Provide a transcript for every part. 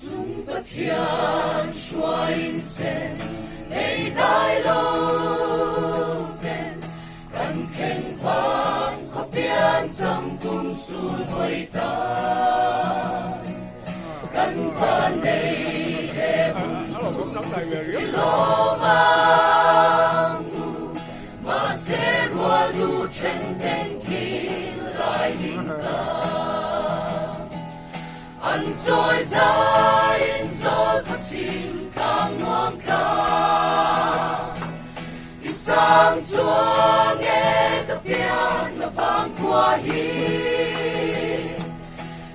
Dung bất thiện xóa in sen ngày đại lâu tên cần khen vang khắp biên trong cung su thôi ta cần van này hệ vùng lô mang mà sẽ rùa đủ trên tên khi lại hình ta anh trôi ra in gió thật xin càng ngoan ca đi sang chúa nghe tập pian là vang qua hi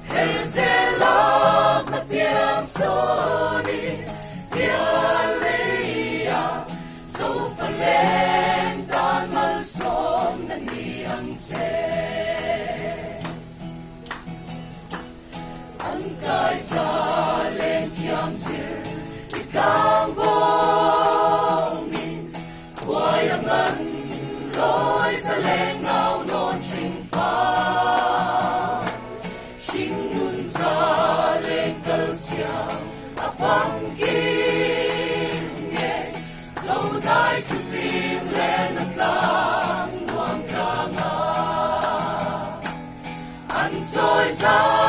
her dễ lắm mà tiếng soni tiếng leia dấu phần lên tan mal son na ni ang Kai sa lên kiam sir ikang bongin quay ang ngân lối sa lên ngao non sinh pha sinh nun sa lên cơ xiang a phong kim nghe dấu đai chu phim lên nâng lang ngoan ca nga anh trôi ra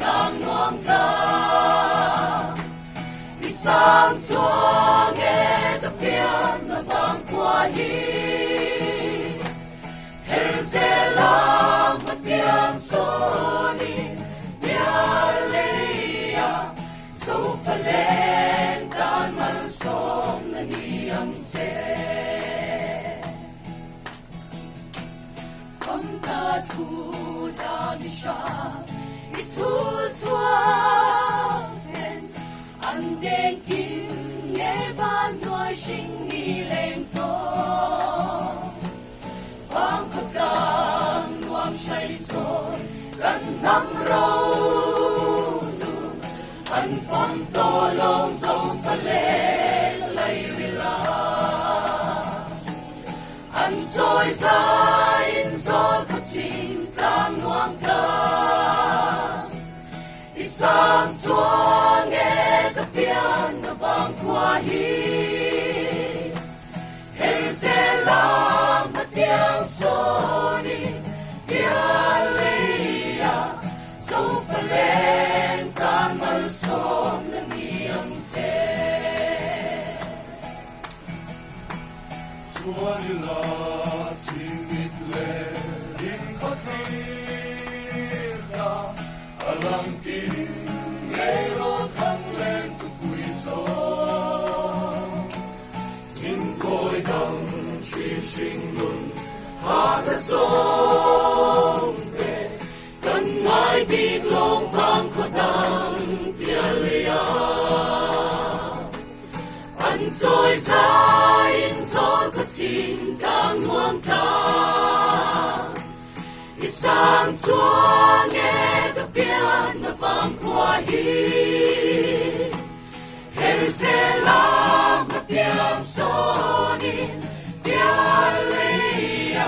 càng ngoan ca đi sang chúa nghe tập pian là vang qua hi her dễ lắm mà tiếng soni nhà leia dấu phần lên tan mal son là ni âm chế phong ta thu ta đi xa Chúa hẹn anh đến kim nghe van nói sinh nghi lên gió vang khắp càng loang say rồi gần năm râu anh phong to lòng dấu phần lên lấy villa anh trôi ra in gió thật chính càng loang ca sang chúa nghe tập pian na vang qua hi her dễ lắm mà tiếng soni tiếng leia dấu phần lên tan mal son na niềm chế chúa đi là chính mít lên in có thiên ta alang tin ngày lo thăng lên của quỷ số xin thôi đừng truy sinh luân hạ ta sông về cần ai biết lòng vang khó đắng bia lia anh trôi ra in gió có chín càng ngoan ca đi sang chúa nghe tập pian na vang qua hi her dễ lắm mà tiếng soni tiếng leia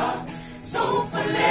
dấu phần lên